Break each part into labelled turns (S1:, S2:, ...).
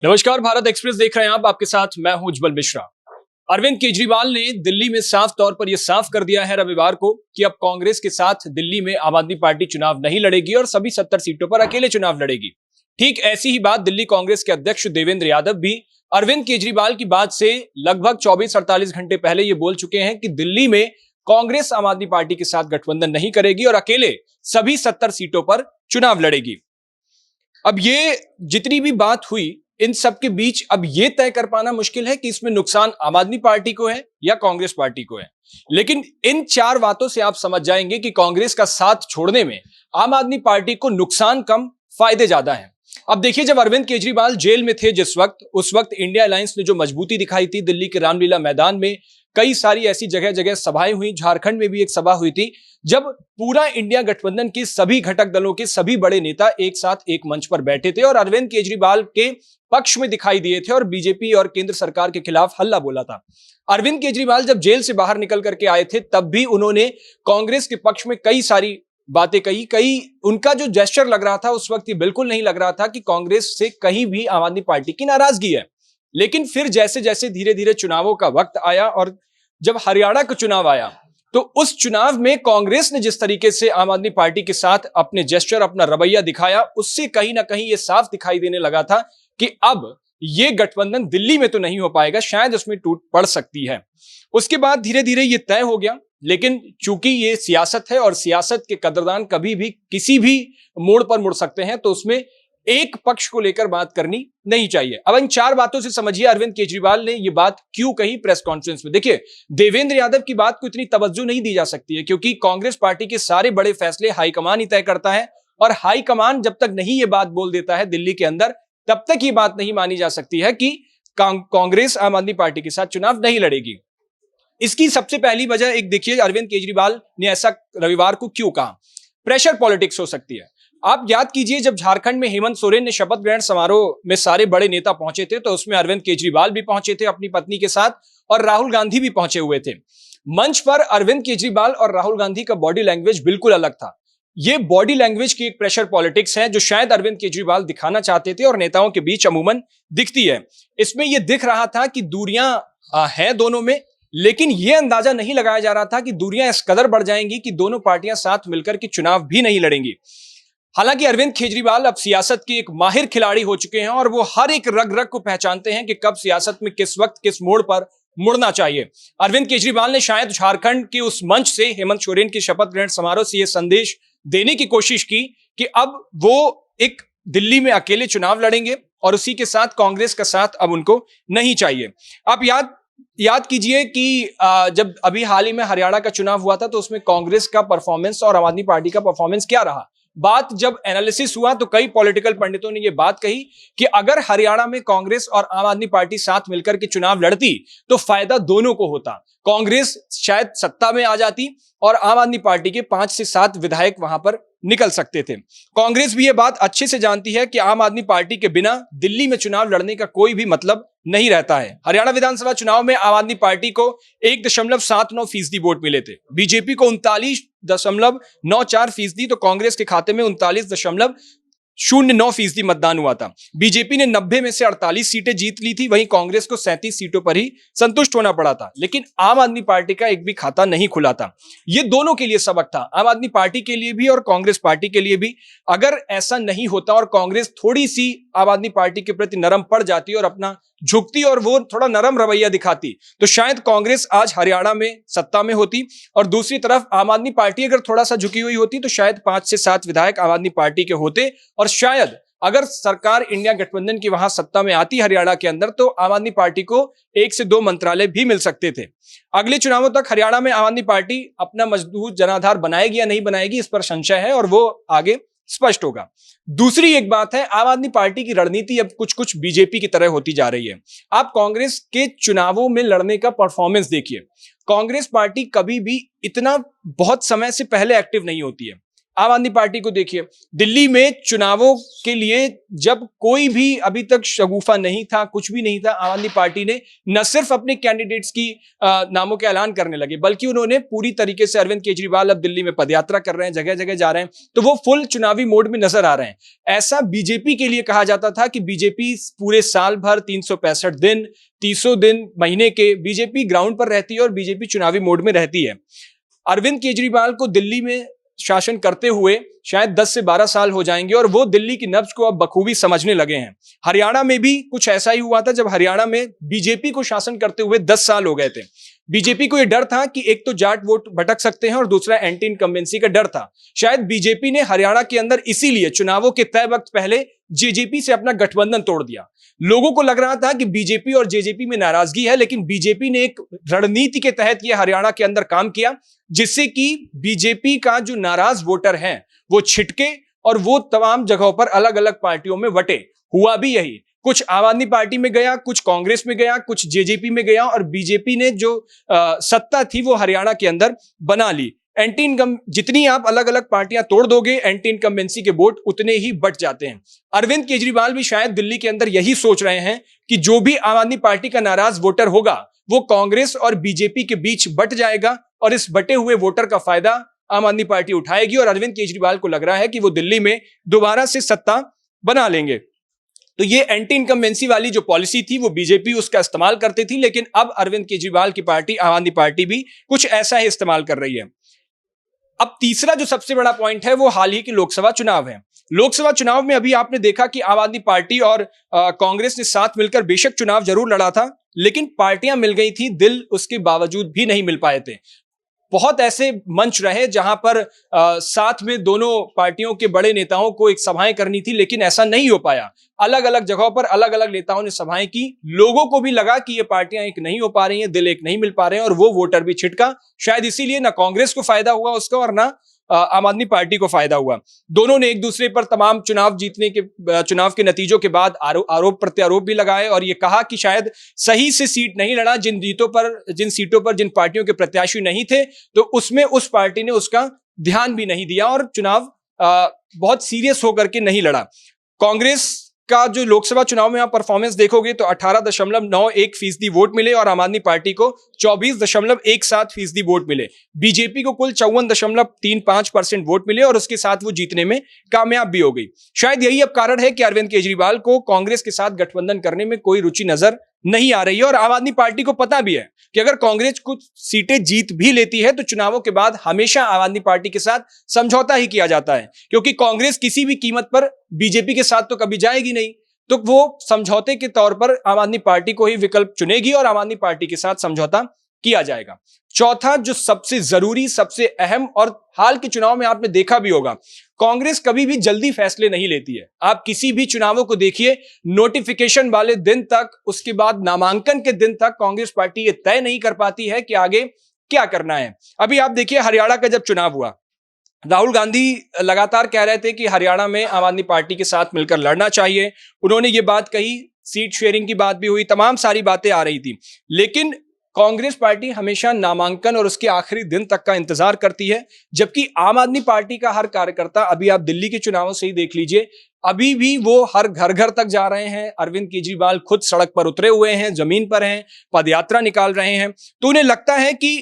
S1: नमस्कार, भारत एक्सप्रेस देख रहे हैं आप। आपके साथ मैं हूं उज्जवल मिश्रा। अरविंद केजरीवाल ने दिल्ली में साफ तौर पर यह साफ कर दिया है रविवार को कि अब कांग्रेस के साथ दिल्ली में आम आदमी पार्टी चुनाव नहीं लड़ेगी और सभी 70 सीटों पर अकेले चुनाव लड़ेगी। ठीक ऐसी ही बात दिल्ली कांग्रेस के अध्यक्ष देवेंद्र यादव भी अरविंद केजरीवाल की बात से लगभग 24-48 घंटे पहले ये बोल चुके हैं कि दिल्ली में कांग्रेस आम आदमी पार्टी के साथ गठबंधन नहीं करेगी और अकेले सभी 70 सीटों पर चुनाव लड़ेगी। अब ये जितनी भी बात हुई, इन सब के बीच अब यह तय कर पाना मुश्किल है कि इसमें नुकसान आम आदमी पार्टी को है या कांग्रेस पार्टी को है। लेकिन इन चार बातों से आप समझ जाएंगे कि कांग्रेस का साथ छोड़ने में आम आदमी पार्टी को नुकसान कम, फायदे ज्यादा हैं। अब देखिए, जब अरविंद केजरीवाल जेल में थे उस वक्त इंडिया अलायंस ने जो मजबूती दिखाई थी, दिल्ली के रामलीला मैदान में कई सारी ऐसी जगह जगह सभाएं हुई, झारखंड में भी एक सभा हुई थी, जब पूरा इंडिया गठबंधन के सभी घटक दलों के सभी बड़े नेता एक साथ एक मंच पर बैठे थे और अरविंद केजरीवाल के पक्ष में दिखाई दिए थे और बीजेपी और केंद्र सरकार के खिलाफ हल्ला बोला था। अरविंद केजरीवाल जब जेल से बाहर निकल करके आए थे, तब भी उन्होंने कांग्रेस के पक्ष में कई सारी बातें कही। उनका जो जेस्चर लग रहा था उस वक्त ये बिल्कुल नहीं लग रहा था कि कांग्रेस से कहीं भी आम आदमी पार्टी की नाराजगी है। लेकिन फिर जैसे जैसे धीरे धीरे चुनावों का वक्त आया और जब हरियाणा का चुनाव आया, तो उस चुनाव में कांग्रेस ने जिस तरीके से आम आदमी पार्टी के साथ अपने जेस्चर, अपना रवैया दिखाया, उससे कहीं ना कहीं यह साफ दिखाई देने लगा था कि अब यह गठबंधन दिल्ली में तो नहीं हो पाएगा, शायद उसमें टूट पड़ सकती है। उसके बाद धीरे धीरे यह तय हो गया। लेकिन चूंकि ये सियासत है और सियासत के कदरदान कभी भी किसी भी मोड़ पर मुड़ सकते हैं, तो उसमें एक पक्ष को लेकर बात करनी नहीं चाहिए। अब इन चार बातों से समझिए अरविंद केजरीवाल ने यह बात क्यों कही प्रेस कॉन्फ्रेंस में। देखिए, देवेंद्र यादव की बात को इतनी तवज्जो नहीं दी जा सकती है, क्योंकि कांग्रेस पार्टी के सारे बड़े फैसले हाईकमान ही तय करता है और हाईकमान जब तक नहीं ये बात बोल देता है दिल्ली के अंदर, तब तक ये बात नहीं मानी जा सकती है कि कांग्रेस आम आदमी पार्टी के साथ चुनाव नहीं लड़ेगी। इसकी सबसे पहली वजह एक देखिए, अरविंद केजरीवाल ने ऐसा रविवार को क्यों कहा। प्रेशर पॉलिटिक्स हो सकती है। आप याद कीजिए, जब झारखंड में हेमंत सोरेन ने शपथ ग्रहण समारोह में सारे बड़े नेता पहुंचे थे, तो उसमें अरविंद केजरीवाल भी पहुंचे थे अपनी पत्नी के साथ और राहुल गांधी भी पहुंचे हुए थे। मंच पर अरविंद केजरीवाल और राहुल गांधी का बॉडी लैंग्वेज बिल्कुल अलग था। यह बॉडी लैंग्वेज की एक प्रेशर पॉलिटिक्स है जो शायद अरविंद केजरीवाल दिखाना चाहते थे और नेताओं के बीच अमूमन दिखती है। इसमें यह दिख रहा था कि दूरियां हैं दोनों में, लेकिन यह अंदाजा नहीं लगाया जा रहा था कि दूरियां इस कदर बढ़ जाएंगी कि दोनों पार्टियां साथ मिलकर के चुनाव भी नहीं लड़ेंगी। हालांकि अरविंद केजरीवाल अब सियासत के एक माहिर खिलाड़ी हो चुके हैं और वो हर एक रग रग को पहचानते हैं कि कब सियासत में किस वक्त किस मोड़ पर मुड़ना चाहिए। अरविंद केजरीवाल ने शायद झारखंड के उस मंच से हेमंत सोरेन के शपथ ग्रहण समारोह से यह संदेश देने की कोशिश की कि अब वो एक दिल्ली में अकेले चुनाव लड़ेंगे और उसी के साथ कांग्रेस का साथ अब उनको नहीं चाहिए। आप याद कीजिए कि जब अभी हाल ही में हरियाणा का चुनाव हुआ था, तो उसमें कांग्रेस का परफॉर्मेंस और आम आदमी पार्टी का परफॉर्मेंस क्या रहा। बात जब एनालिसिस हुआ तो कई पॉलिटिकल पंडितों ने यह बात कही कि अगर हरियाणा में कांग्रेस और आम आदमी पार्टी साथ मिलकर के चुनाव लड़ती तो फायदा दोनों को होता। कांग्रेस शायद सत्ता में आ जाती और आम आदमी पार्टी के 5 से 7 विधायक वहां पर निकल सकते थे। कांग्रेस भी यह बात अच्छे से जानती है कि आम आदमी पार्टी के बिना दिल्ली में चुनाव लड़ने का कोई भी मतलब नहीं रहता है। हरियाणा विधानसभा चुनाव में आम आदमी पार्टी को 1.79% वोट मिले थे, बीजेपी को 39.94%, तो कांग्रेस के खाते में 39.09% मतदान हुआ था। बीजेपी ने 90 में से 48 सीटें जीत ली थी, वहीं कांग्रेस को 37 सीटों पर ही संतुष्ट होना पड़ा था। लेकिन आम आदमी पार्टी का एक भी खाता नहीं खुला था। यह दोनों के लिए सबक था, आम आदमी पार्टी के लिए भी और कांग्रेस पार्टी के लिए भी। अगर ऐसा नहीं होता और कांग्रेस थोड़ी सी आम आदमी पार्टी के प्रति नरम पड़ जाती और अपना झुकती और वो थोड़ा नरम रवैया दिखाती, तो शायद कांग्रेस आज हरियाणा में सत्ता में होती और दूसरी तरफ आम आदमी पार्टी अगर थोड़ा सा झुकी हुई होती तो शायद 5 से 7 विधायक आम आदमी पार्टी के होते और शायद अगर सरकार इंडिया गठबंधन की वहां सत्ता में आती हरियाणा के अंदर, तो आम आदमी पार्टी को 1 से 2 मंत्रालय भी मिल सकते थे। अगले चुनावों तक हरियाणा में आम आदमी पार्टी अपना मजबूत जनाधार बनाएगी या नहीं बनाएगी, इस पर संशय है और वो आगे स्पष्ट होगा। दूसरी एक बात है, आम आदमी पार्टी की रणनीति अब कुछ बीजेपी की तरह होती जा रही है। आप कांग्रेस के चुनावों में लड़ने का परफॉर्मेंस देखिए। कांग्रेस पार्टी कभी भी इतना बहुत समय से पहले एक्टिव नहीं होती है। आम आदमी पार्टी को देखिए, दिल्ली में चुनावों के लिए जब कोई भी अभी तक शगुफा नहीं था, कुछ भी नहीं था, आम आदमी पार्टी ने न सिर्फ अपने कैंडिडेट्स की नामों के ऐलान करने लगे, बल्कि उन्होंने पूरी तरीके से अरविंद केजरीवाल अब दिल्ली में पदयात्रा कर रहे हैं, जगह जगह जा रहे हैं, तो वो फुल चुनावी मोड में नजर आ रहे हैं। ऐसा बीजेपी के लिए कहा जाता था कि बीजेपी पूरे साल भर 365 दिन, 300 दिन महीने के बीजेपी ग्राउंड पर रहती है और बीजेपी चुनावी मोड में रहती है। अरविंद केजरीवाल को दिल्ली में शासन करते हुए शायद 10 से 12 साल हो जाएंगे और वो दिल्ली की नब्ज को अब बखूबी समझने लगे हैं। हरियाणा में भी कुछ ऐसा ही हुआ था, जब हरियाणा में बीजेपी को शासन करते हुए 10 साल हो गए थे। बीजेपी को यह डर था कि एक तो जाट वोट भटक सकते हैं और दूसरा एंटी इनकम्बेंसी का डर था। शायद बीजेपी ने हरियाणा के अंदर इसीलिए चुनावों के तय वक्त पहले जेजेपी से अपना गठबंधन तोड़ दिया। लोगों को लग रहा था कि बीजेपी और जेजेपी में नाराजगी है, लेकिन बीजेपी ने एक रणनीति के तहत यह हरियाणा के अंदर काम किया, जिससे कि बीजेपी का जो नाराज वोटर है वो छिटके और वो तमाम जगहों पर अलग अलग पार्टियों में बटे। हुआ भी यही, कुछ आम आदमी पार्टी में गया, कुछ कांग्रेस में गया, कुछ जेजेपी में गया और बीजेपी ने जो सत्ता थी वो हरियाणा के अंदर बना ली। एंटी इनकम जितनी आप अलग अलग पार्टियां तोड़ दोगे, एंटी इनकम्बेंसी के वोट उतने ही बट जाते हैं। अरविंद केजरीवाल भी शायद दिल्ली के अंदर यही सोच रहे हैं कि जो भी आम आदमी पार्टी का नाराज वोटर होगा वो कांग्रेस और बीजेपी के बीच बट जाएगा और इस बटे हुए वोटर का फायदा आम आदमी पार्टी उठाएगी और अरविंद केजरीवाल को लग रहा है कि वो दिल्ली में दोबारा से सत्ता बना लेंगे। तो ये एंटी इनकम्बेंसी वाली जो पॉलिसी थी वो बीजेपी उसका इस्तेमाल करती थी, लेकिन अब अरविंद केजरीवाल की पार्टी आम आदमी पार्टी भी कुछ ऐसा ही इस्तेमाल कर रही है। अब तीसरा जो सबसे बड़ा पॉइंट है वो हाल ही के लोकसभा चुनाव है। लोकसभा चुनाव में अभी आपने देखा कि आम आदमी पार्टी और कांग्रेस ने साथ मिलकर बेशक चुनाव जरूर लड़ा था, लेकिन पार्टियां मिल गई थी, दिल उसके बावजूद भी नहीं मिल पाए थे। बहुत ऐसे मंच रहे जहां पर साथ में दोनों पार्टियों के बड़े नेताओं को एक सभाएं करनी थी, लेकिन ऐसा नहीं हो पाया। अलग अलग जगहों पर अलग अलग नेताओं ने सभाएं की, लोगों को भी लगा कि ये पार्टियां एक नहीं हो पा रही हैं, दिल एक नहीं मिल पा रहे हैं और वो वोटर भी छिटका। शायद इसीलिए ना कांग्रेस को फायदा हुआ उसका और ना आम आदमी पार्टी को फायदा हुआ। दोनों ने एक दूसरे पर तमाम चुनाव के नतीजों के बाद आरोप प्रत्यारोप भी लगाए और ये कहा कि शायद सही से सीट नहीं लड़ा, जिन सीटों पर जिन पार्टियों के प्रत्याशी नहीं थे तो उसमें उस पार्टी ने उसका ध्यान भी नहीं दिया और चुनाव बहुत सीरियस होकर के नहीं लड़ा। कांग्रेस का जो लोकसभा चुनाव में आप परफॉर्मेंस देखोगे तो 18.91% वोट मिले और आम आदमी पार्टी को 24.17% वोट मिले। बीजेपी को कुल 54.35% वोट मिले और उसके साथ वो जीतने में कामयाब भी हो गई। शायद यही अब कारण है कि अरविंद केजरीवाल को कांग्रेस के साथ गठबंधन करने में कोई रुचि नजर नहीं आ रही है और आम आदमी पार्टी को पता भी है कि अगर कांग्रेस कुछ सीटें जीत भी लेती है तो चुनावों के बाद हमेशा आम आदमी पार्टी के साथ समझौता ही किया जाता है, क्योंकि कांग्रेस किसी भी कीमत पर बीजेपी के साथ तो कभी जाएगी नहीं, तो वो समझौते के तौर पर आम आदमी पार्टी को ही विकल्प चुनेगी और आम आदमी पार्टी के साथ समझौता किया जाएगा। चौथा जो सबसे जरूरी, सबसे अहम और हाल के चुनाव में आपने देखा भी होगा, कांग्रेस कभी भी जल्दी फैसले नहीं लेती है। आप किसी भी चुनावों को देखिए, नोटिफिकेशन वाले दिन तक, उसके बाद नामांकन के दिन तक कांग्रेस पार्टी ये तय नहीं कर पाती है कि आगे क्या करना है। अभी आप देखिए हरियाणा का जब चुनाव हुआ, राहुल गांधी लगातार कह रहे थे कि हरियाणा में आम आदमी पार्टी के साथ मिलकर लड़ना चाहिए। उन्होंने ये बात कही, सीट शेयरिंग की बात भी हुई, तमाम सारी बातें आ रही थी, लेकिन कांग्रेस पार्टी हमेशा नामांकन और उसके आखिरी दिन तक का इंतजार करती है, जबकि आम आदमी पार्टी का हर कार्यकर्ता, अभी आप दिल्ली के चुनावों से ही देख लीजिए, अभी भी वो हर घर घर तक जा रहे हैं। अरविंद केजरीवाल खुद सड़क पर उतरे हुए हैं, जमीन पर हैं, पदयात्रा निकाल रहे हैं, तो उन्हें लगता है कि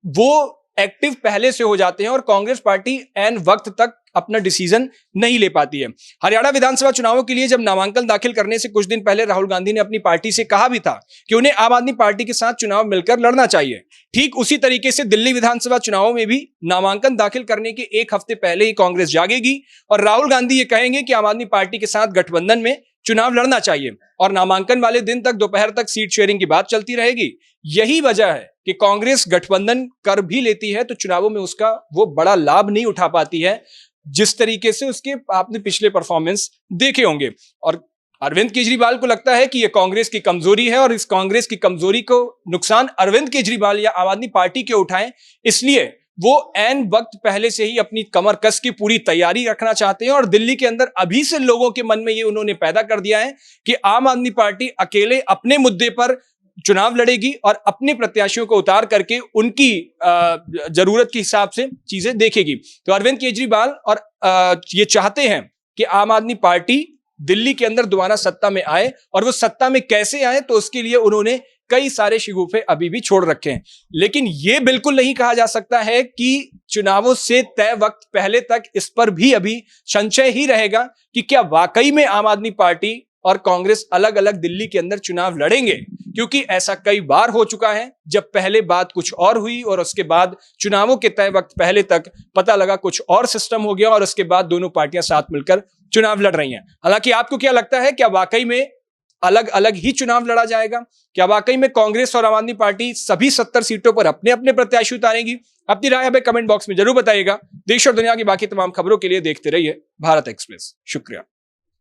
S1: वो एक्टिव पहले से हो जाते हैं और कांग्रेस पार्टी एन वक्त तक अपना डिसीजन नहीं ले पाती है। हरियाणा विधानसभा चुनावों के लिए जब नामांकन दाखिल करने से कुछ दिन पहले राहुल गांधी ने अपनी पार्टी से कहा भी था कि उन्हें आम आदमी पार्टी के साथ चुनाव मिलकर लड़ना चाहिए। ठीक उसी तरीके से दिल्ली विधानसभा चुनावों में भी नामांकन दाखिल करने के एक हफ्ते पहले ही कांग्रेस जागेगी और राहुल गांधी ये कहेंगे कि आम आदमी पार्टी के साथ गठबंधन में चुनाव लड़ना चाहिए और नामांकन वाले दिन तक दोपहर तक सीट शेयरिंग की बात चलती रहेगी। यही वजह है कि कांग्रेस गठबंधन कर भी लेती है तो चुनावों में उसका वो बड़ा लाभ नहीं उठा पाती है जिस तरीके से उसके आपने पिछले परफॉर्मेंस देखे होंगे। और अरविंद केजरीवाल को लगता है कि यह कांग्रेस की कमजोरी है और इस कांग्रेस की कमजोरी को नुकसान अरविंद केजरीवाल या आम आदमी पार्टी के उठाएं, इसलिए वो एन वक्त पहले से ही अपनी कमर कस की पूरी तैयारी रखना चाहते हैं। और दिल्ली के अंदर अभी से लोगों के मन में ये उन्होंने पैदा कर दिया है कि आम आदमी पार्टी अकेले अपने मुद्दे पर चुनाव लड़ेगी और अपने प्रत्याशियों को उतार करके उनकी जरूरत के हिसाब से चीजें देखेगी। तो अरविंद केजरीवाल और ये चाहते हैं कि आम आदमी पार्टी दिल्ली के अंदर दोबारा सत्ता में आए, और वो सत्ता में कैसे आए तो उसके लिए उन्होंने कई सारे शिगुफे अभी भी छोड़ रखे हैं। लेकिन यह बिल्कुल नहीं कहा जा सकता है कि चुनावों से तय वक्त पहले तक इस पर भी अभी संशय ही रहेगा कि क्या वाकई में आम आदमी पार्टी और कांग्रेस अलग अलग दिल्ली के अंदर चुनाव लड़ेंगे, क्योंकि ऐसा कई बार हो चुका है जब पहले बात कुछ और हुई और उसके बाद चुनावों के तय वक्त पहले तक पता लगा कुछ और सिस्टम हो गया और उसके बाद दोनों पार्टियां साथ मिलकर चुनाव लड़ रही हैं। हालांकि आपको क्या लगता है, क्या वाकई में अलग अलग ही चुनाव लड़ा जाएगा? क्या वाकई में कांग्रेस और आम आदमी पार्टी सभी 70 सीटों पर अपने अपने प्रत्याशी उतारेंगी? अपनी राय हमें कमेंट बॉक्स में जरूर बताइएगा। देश और दुनिया की बाकी तमाम खबरों के लिए देखते रहिए भारत एक्सप्रेस। शुक्रिया।